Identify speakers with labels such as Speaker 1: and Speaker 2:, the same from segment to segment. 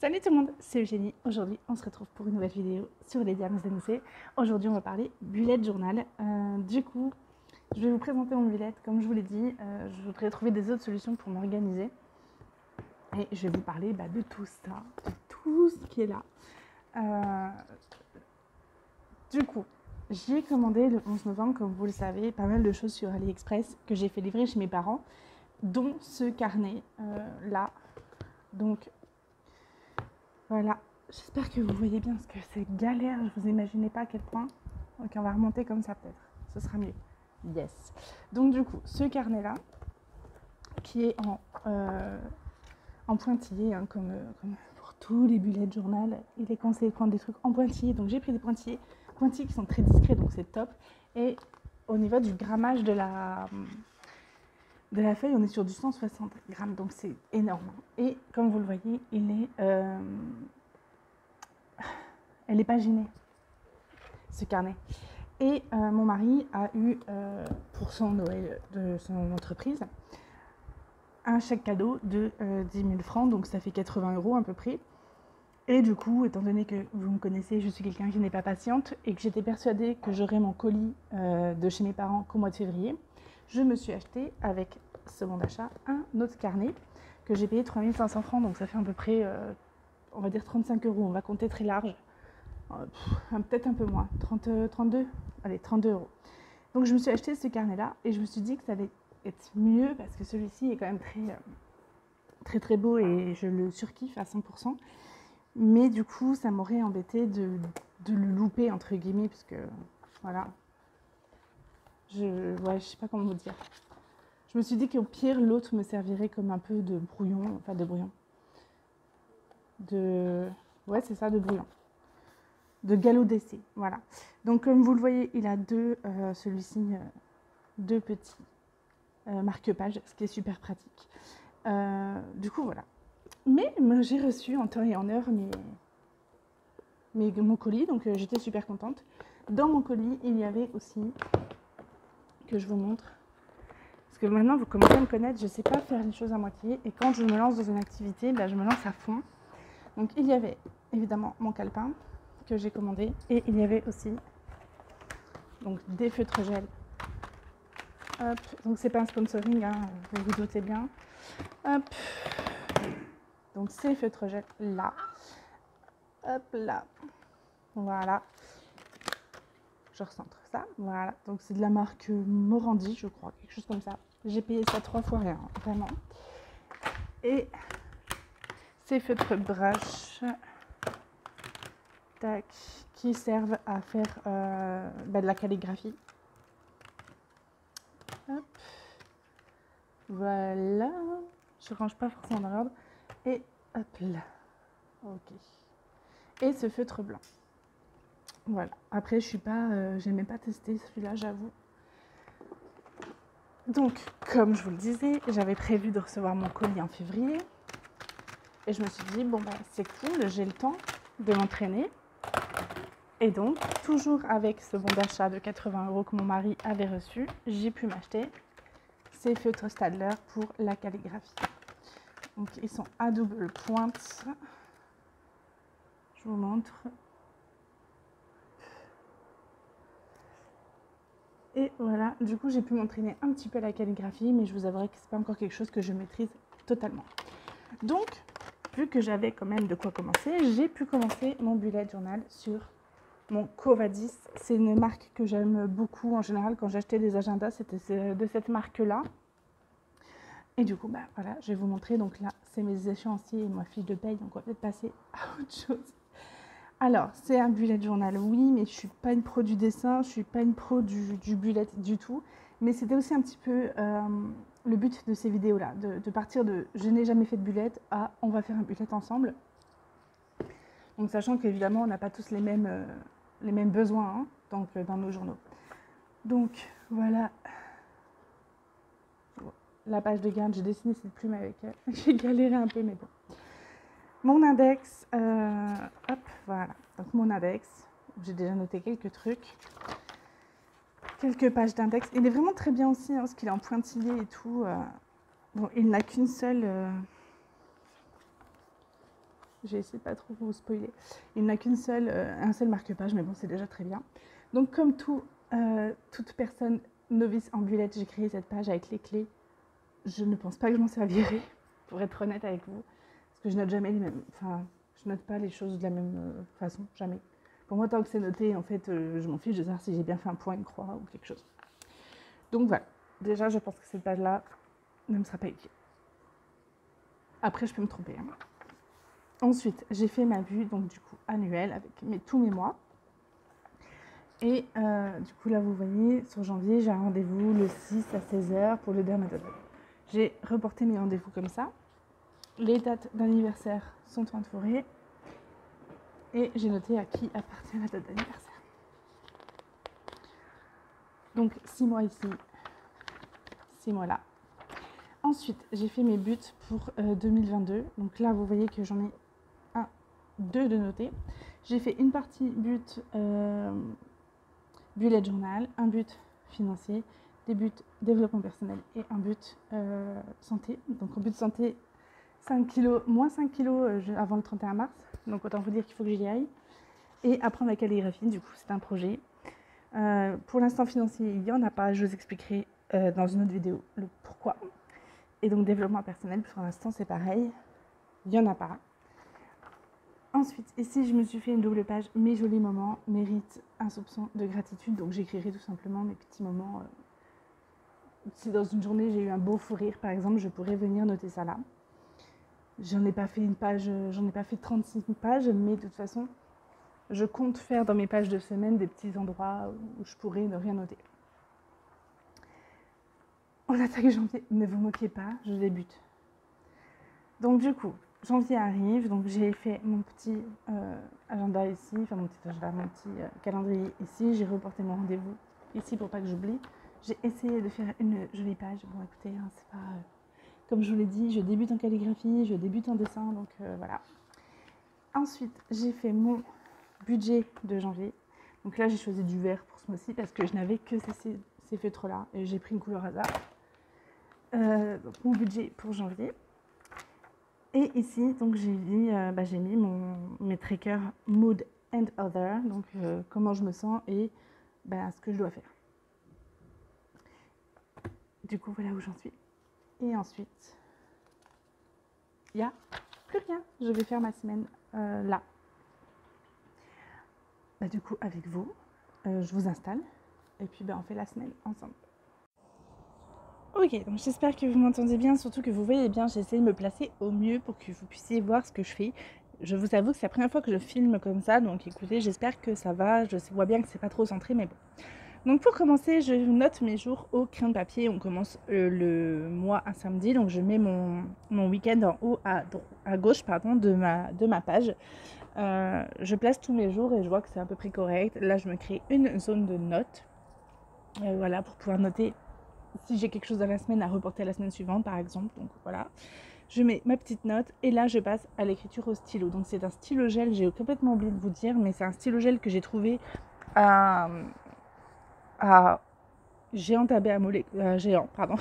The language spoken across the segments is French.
Speaker 1: Salut tout le monde, c'est Eugénie. Aujourd'hui, on se retrouve pour une nouvelle vidéo sur les diaries annoncées. Aujourd'hui, on va parler bullet journal. Du coup, je vais vous présenter mon bullet. Comme je vous l'ai dit, je voudrais trouver des autres solutions pour m'organiser. Et je vais vous parler de tout ça, de tout ce qui est là. Du coup, j'ai commandé le 11 novembre, comme vous le savez, pas mal de choses sur AliExpress que j'ai fait livrer chez mes parents, dont ce carnet là. Donc, voilà, j'espère que vous voyez bien parce que c'est galère, je vous imaginez pas à quel point. Ok, on va remonter comme ça peut-être, ce sera mieux. Yes. Donc du coup, ce carnet-là, qui est en pointillé, hein, comme pour tous les bullets de journal, il est conseillé de prendre des trucs en pointillé. Donc j'ai pris des pointillés qui sont très discrets, donc c'est top. Et au niveau du grammage de la feuille, on est sur du 160 grammes, donc c'est énorme. Et comme vous le voyez, elle est paginée, ce carnet. Et mon mari a eu, pour son Noël de son entreprise, un chèque cadeau de 10 000 francs, donc ça fait 80 € à peu près. Et du coup, étant donné que vous me connaissez, je suis quelqu'un qui n'est pas patiente et que j'étais persuadée que j'aurais mon colis de chez mes parents qu'au mois de février, je me suis acheté avec ce bon d'achat un autre carnet que j'ai payé 3 500 francs, donc ça fait à peu près, on va dire 35 €, on va compter très large. Peut-être un peu moins, 32, allez, 32 €. Donc je me suis acheté ce carnet-là et je me suis dit que ça allait être mieux parce que celui-ci est quand même très beau et je le surkiffe à 100%. Mais du coup, ça m'aurait embêté de le louper, entre guillemets, parce que, voilà, je sais pas comment vous dire. Je me suis dit qu'au pire, l'autre me servirait comme un peu de brouillon, ouais, c'est ça, de brouillon. De galop d'essai, voilà. Donc comme vous le voyez, il a celui-ci, deux petits marque-pages, ce qui est super pratique. Du coup, voilà. Mais j'ai reçu en temps et en heure mon colis, donc j'étais super contente. Dans mon colis, il y avait aussi, que je vous montre, parce que maintenant vous commencez à me connaître, je ne sais pas faire les choses à moitié, et quand je me lance dans une activité, je me lance à fond. Donc il y avait évidemment mon calepin, que j'ai commandé, et il y avait aussi donc des feutres gel. Hop, donc c'est pas un sponsoring, hein, vous vous doutez bien. Hop, donc ces feutres gel là, hop là, voilà, je recentre ça, voilà, donc c'est de la marque Morandi, je crois, quelque chose comme ça. J'ai payé ça 3 fois rien, vraiment. Et ces feutres brush, tac, qui servent à faire de la calligraphie. Hop. Voilà, je range pas forcément dans l'ordre. Et hop là, ok. Et ce feutre blanc. Voilà, après je suis pas, j'ai même pas testé celui-là, j'avoue. Donc, comme je vous le disais, j'avais prévu de recevoir mon colis en février. Et je me suis dit, bon c'est cool, j'ai le temps de m'entraîner. Et donc, toujours avec ce bon d'achat de 80 € que mon mari avait reçu, j'ai pu m'acheter ces feutres Staedtler pour la calligraphie. Donc, ils sont à double pointe. Je vous montre. Et voilà, du coup, j'ai pu m'entraîner un petit peu à la calligraphie, mais je vous avouerai que ce n'est pas encore quelque chose que je maîtrise totalement. Donc, vu que j'avais quand même de quoi commencer, j'ai pu commencer mon bullet journal sur mon Covadis. C'est une marque que j'aime beaucoup. En général, quand j'achetais des agendas, c'était de cette marque-là. Et du coup, voilà, je vais vous montrer. Donc là, c'est mes échéanciers et ma fiche de paye. Donc on va peut-être passer à autre chose. Alors, c'est un bullet journal, oui, mais je ne suis pas une pro du dessin, je ne suis pas une pro du bullet du tout. Mais c'était aussi un petit peu le but de ces vidéos-là, de partir de « je n'ai jamais fait de bullet » à « on va faire un bullet ensemble ». Donc, sachant qu'évidemment, on n'a pas tous les mêmes besoins hein, dans nos journaux. Donc, voilà la page de garde. J'ai dessiné cette plume avec elle. J'ai galéré un peu, mais bon. Mon index, hop, voilà. Donc, mon index, j'ai déjà noté quelques trucs. Quelques pages d'index. Il est vraiment très bien aussi, hein, parce qu'il est en pointillé et tout. Bon, il n'a qu'une seule... J'ai essayé de pas trop vous spoiler. Il n'a qu'un seul marque-page, mais bon, c'est déjà très bien. Donc, comme toute personne novice en bullet, j'ai créé cette page avec les clés. Je ne pense pas que je m'en servirai, pour être honnête avec vous. Parce que je note jamais les mêmes... Enfin, je note pas les choses de la même façon, jamais. Pour moi, tant que c'est noté, en fait, je m'en fiche de savoir si j'ai bien fait un point, une croix ou quelque chose. Donc voilà. Déjà, je pense que cette page-là ne me sera pas utile. Après, je peux me tromper. Hein. Ensuite, j'ai fait ma vue, donc du coup, annuelle, avec tous mes mois. Et du coup, là, vous voyez, sur janvier, j'ai un rendez-vous le 6 à 16h pour le dermatologue. J'ai reporté mes rendez-vous comme ça. Les dates d'anniversaire sont entourées. Et j'ai noté à qui appartient la date d'anniversaire. Donc, 6 mois ici, 6 mois là. Ensuite, j'ai fait mes buts pour 2022. Donc là, vous voyez que j'en ai 2 de notés. J'ai fait une partie but bullet journal, un but financier, des buts développement personnel et un but santé. Donc en but santé, 5 kg, moins 5 kg avant le 31 mars. Donc autant vous dire qu'il faut que j'y aille. Et apprendre la calligraphie, du coup c'est un projet. Pour l'instant financier, il n'y en a pas. Je vous expliquerai dans une autre vidéo le pourquoi. Et donc développement personnel, pour l'instant c'est pareil. Il n'y en a pas. Ensuite, ici, je me suis fait une double page. Mes jolis moments méritent un soupçon de gratitude. Donc, j'écrirai tout simplement mes petits moments. Si dans une journée, j'ai eu un beau fou rire, par exemple, je pourrais venir noter ça là. J'en ai pas fait une page, j'en ai pas fait 36 pages, mais de toute façon, je compte faire dans mes pages de semaine des petits endroits où je pourrais ne rien noter. On attaque janvier. Ne vous moquez pas, je débute. Donc, du coup... Janvier arrive, donc j'ai fait mon petit agenda ici, enfin mon petit agenda, mon petit calendrier ici. J'ai reporté mon rendez-vous ici pour pas que j'oublie. J'ai essayé de faire une jolie page. Bon, écoutez, hein, c'est pas... comme je vous l'ai dit, je débute en calligraphie, je débute en dessin, donc voilà. Ensuite, j'ai fait mon budget de janvier. Donc là, j'ai choisi du vert pour ce mois-ci parce que je n'avais que ces feutres-là. Et j'ai pris une couleur hasard. Donc mon budget pour janvier. Et ici, donc j'ai mis mes trackers Mood and Other, donc comment je me sens et ce que je dois faire. Du coup, voilà où j'en suis. Et ensuite, il n'y a plus rien. Je vais faire ma semaine là. Du coup, avec vous, je vous installe et puis on fait la semaine ensemble. Ok, donc j'espère que vous m'entendez bien, surtout que vous voyez bien, j'essaie de me placer au mieux pour que vous puissiez voir ce que je fais. Je vous avoue que c'est la première fois que je filme comme ça, donc écoutez, j'espère que ça va, je vois bien que c'est pas trop centré, mais bon. Donc pour commencer, je note mes jours au crayon de papier, on commence le mois un samedi, donc je mets mon week-end en haut à gauche de ma page. Je place tous mes jours et je vois que c'est à peu près correct. Là, je me crée une zone de notes, voilà, pour pouvoir noter si j'ai quelque chose dans la semaine à reporter à la semaine suivante par exemple, donc voilà. Je mets ma petite note et là je passe à l'écriture au stylo. Donc c'est un stylo gel, j'ai complètement oublié de vous dire, mais c'est un stylo gel que j'ai trouvé à Géant Géant, pardon.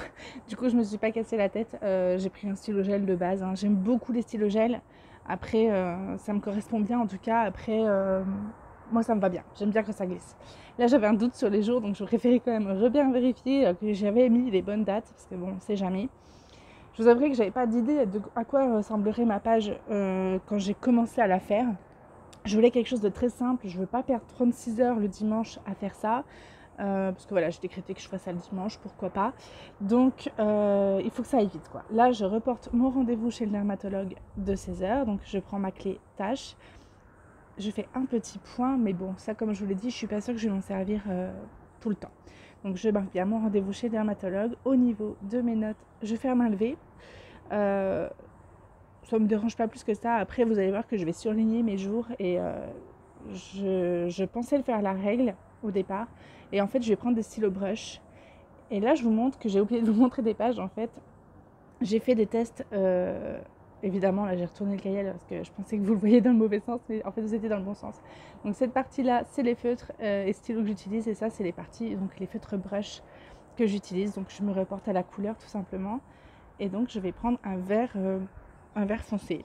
Speaker 1: Du coup je me suis pas cassé la tête, j'ai pris un stylo gel de base, hein. J'aime beaucoup les stylos gel. Après ça me correspond bien en tout cas, après moi ça me va bien, j'aime bien quand ça glisse. Là j'avais un doute sur les jours, donc je préférais quand même bien vérifier que j'avais mis les bonnes dates, parce que bon, on sait jamais. Je vous avouerai que j'avais pas d'idée de à quoi ressemblerait ma page quand j'ai commencé à la faire. Je voulais quelque chose de très simple, je veux pas perdre 36 heures le dimanche à faire ça. Parce que voilà, j'ai décrété que je fasse ça le dimanche, pourquoi pas. Donc il faut que ça aille vite quoi. Là je reporte mon rendez-vous chez le dermatologue de 16h, donc je prends ma clé tâche. Je fais un petit point, mais bon, ça comme je vous l'ai dit, je suis pas sûre que je vais m'en servir tout le temps. Donc je marque bien mon rendez-vous chez le dermatologue. Au niveau de mes notes, je ferme un levé. Ça me dérange pas plus que ça. Après vous allez voir que je vais surligner mes jours et je pensais le faire à la règle au départ. Et en fait je vais prendre des stylos brush. Et là je vous montre que j'ai oublié de vous montrer des pages en fait. J'ai fait des tests, évidemment là j'ai retourné le cahier parce que je pensais que vous le voyez dans le mauvais sens, mais en fait vous étiez dans le bon sens. Donc cette partie là c'est les feutres et stylos que j'utilise, et ça c'est les parties, donc les feutres brush que j'utilise. Donc je me reporte à la couleur tout simplement, et donc je vais prendre un vert foncé.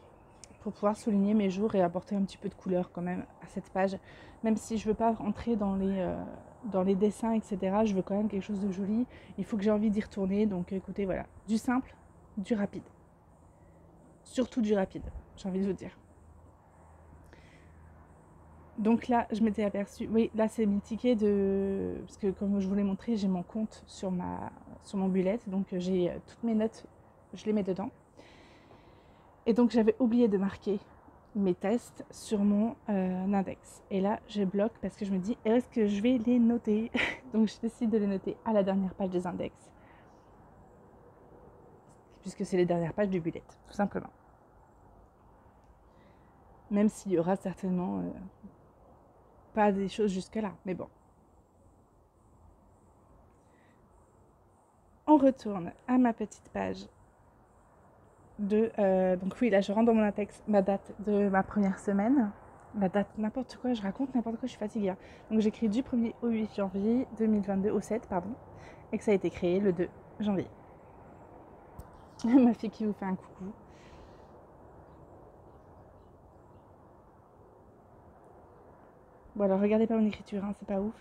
Speaker 1: pour pouvoir souligner mes jours et apporter un petit peu de couleur quand même à cette page. Même si je veux pas rentrer dans les dessins, etc., je veux quand même quelque chose de joli. Il faut que j'ai envie d'y retourner. Donc écoutez, voilà, du simple, du rapide. Surtout du rapide, j'ai envie de vous dire. Donc là, je m'étais aperçue, oui, là c'est mes tickets de... Parce que comme je vous l'ai montré, j'ai mon compte sur mon bullet, donc j'ai toutes mes notes, je les mets dedans. Et donc j'avais oublié de marquer mes tests sur mon index. Et là, je bloque parce que je me dis, est-ce que je vais les noter? Donc je décide de les noter à la dernière page des index. Puisque c'est les dernières pages du bullet, tout simplement. Même s'il y aura certainement pas des choses jusque-là, mais bon. On retourne à ma petite page de... donc oui, là je rentre dans mon index ma date de ma première semaine. La date, n'importe quoi, je raconte n'importe quoi, je suis fatiguée. Donc j'écris du 1er au 8 janvier 2022, au 7, pardon, et que ça a été créé le 2 janvier. Ma fille qui vous fait un coucou. Bon alors regardez pas mon écriture, hein, c'est pas ouf.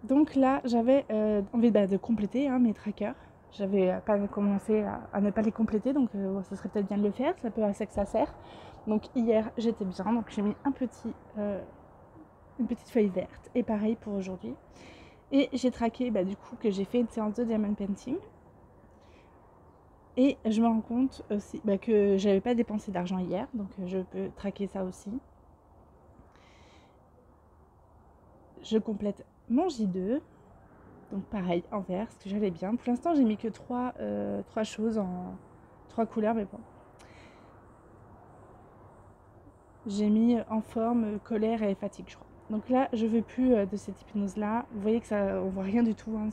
Speaker 1: Donc là, j'avais envie de compléter mes trackers. J'avais pas commencé à ne pas les compléter, donc ça serait peut-être bien de le faire, ça peut assez que ça sert. Donc hier, j'étais bien, donc j'ai mis une petite feuille verte, et pareil pour aujourd'hui. Et j'ai traqué du coup que j'ai fait une séance de diamond painting. Et je me rends compte aussi que j'avais pas dépensé d'argent hier, donc je peux traquer ça aussi. Je complète mon J2. Donc pareil, en vert, ce que j'allais bien. Pour l'instant, j'ai mis que trois choses en 3 couleurs, mais bon. J'ai mis en forme colère et fatigue, je crois. Donc là, je veux plus de cette hypnose-là. Vous voyez que ça, on voit rien du tout. Hein,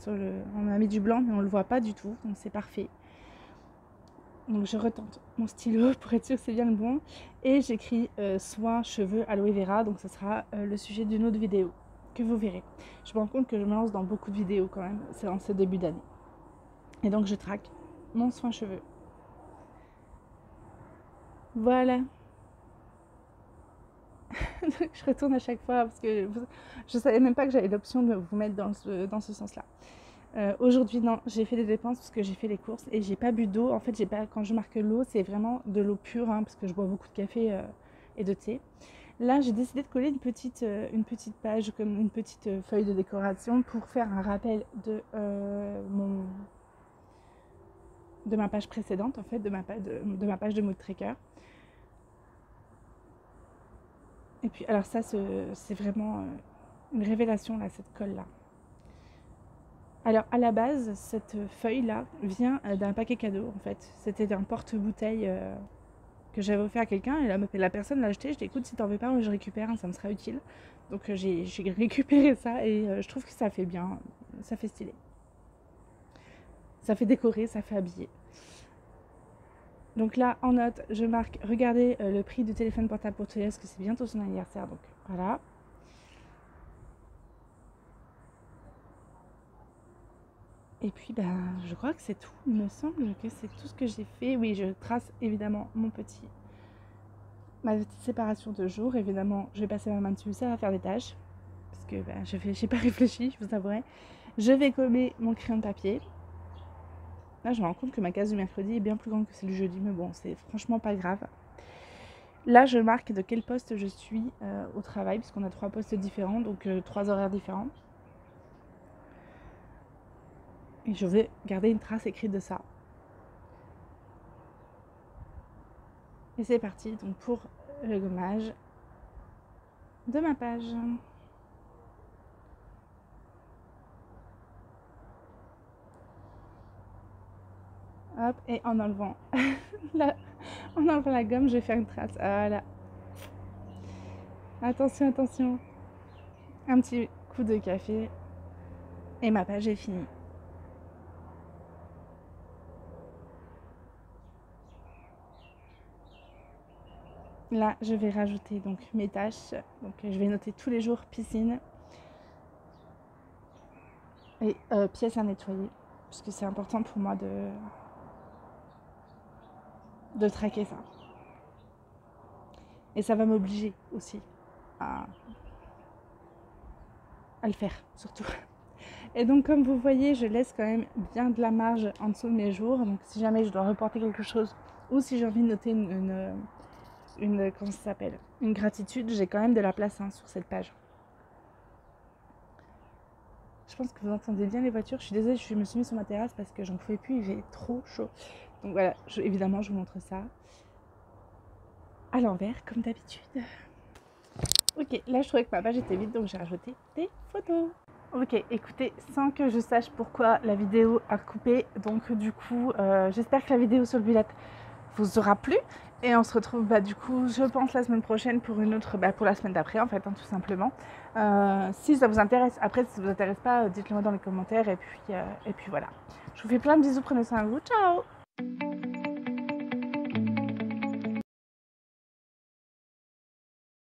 Speaker 1: on a mis du blanc, mais on le voit pas du tout. Donc c'est parfait. Donc je retente mon stylo pour être sûre que c'est bien le bon. Et j'écris soin, cheveux, aloe vera. Donc ce sera le sujet d'une autre vidéo que vous verrez. Je me rends compte que je me lance dans beaucoup de vidéos quand même. C'est en ce début d'année. Et donc je traque mon soin cheveux. Voilà. Je retourne à chaque fois parce que je savais même pas que j'avais l'option de vous mettre dans ce sens-là. Aujourd'hui, non, j'ai fait des dépenses parce que j'ai fait les courses et j'ai pas bu d'eau. En fait, quand je marque l'eau, c'est vraiment de l'eau pure parce que je bois beaucoup de café et de thé. Là, j'ai décidé de coller une petite page, comme une petite feuille de décoration pour faire un rappel de ma page précédente, en fait, de ma page de mood tracker. Et puis, alors ça, c'est vraiment une révélation, là, cette colle-là. Alors, à la base, cette feuille-là vient d'un paquet cadeau, en fait. C'était d'un porte-bouteille que j'avais offert à quelqu'un. Et la personne l'a acheté. Je dis, écoute, si t'en veux pas, je récupère, ça me sera utile. Donc, j'ai récupéré ça et je trouve que ça fait bien. Ça fait stylé. Ça fait décorer, ça fait habiller. Donc là, en note, je marque, regardez le prix du téléphone portable pour Toya, parce que c'est bientôt son anniversaire, donc voilà. Et puis, je crois que c'est tout. Il me semble que c'est tout ce que j'ai fait. Oui, je trace évidemment ma petite séparation de jours. Évidemment, je vais passer ma main dessus, ça va faire des tâches. Parce que j'ai pas réfléchi, je vous avouerai. Je vais gommer mon crayon de papier. Là, je me rends compte que ma case du mercredi est bien plus grande que celle du jeudi, mais bon, c'est franchement pas grave. Là, je marque de quel poste je suis au travail, puisqu'on a 3 postes différents, donc 3 horaires différents. Et je vais garder une trace écrite de ça. Et c'est parti donc pour le gommage de ma page. Hop, et en enlevant la gomme, je vais faire une trace. Voilà. Attention, attention. Un petit coup de café. Et ma page est finie. Là, je vais rajouter donc mes tâches. Donc, je vais noter tous les jours piscine et pièces à nettoyer. Parce que c'est important pour moi de traquer ça. Et ça va m'obliger aussi à le faire, surtout. Et donc, comme vous voyez, je laisse quand même bien de la marge en dessous de mes jours. Donc, si jamais je dois reporter quelque chose ou si j'ai envie de noter comment ça s'appelle, une gratitude, j'ai quand même de la place sur cette page. Je pense que vous entendez bien les voitures. Je suis désolée, je me suis mise sur ma terrasse parce que j'en pouvais plus, il fait trop chaud. Donc voilà, évidemment, je vous montre ça à l'envers, comme d'habitude. Ok, là je trouvais que ma page était vide, donc j'ai rajouté des photos. Ok, écoutez, sans que je sache pourquoi la vidéo a coupé, donc du coup, j'espère que la vidéo sur le bullet vous aura plu. Et on se retrouve du coup, je pense, la semaine prochaine pour une autre, pour la semaine d'après en fait, tout simplement. Si ça vous intéresse, après si ça vous intéresse pas, dites-le moi dans les commentaires et puis voilà. Je vous fais plein de bisous, prenez soin de vous, ciao!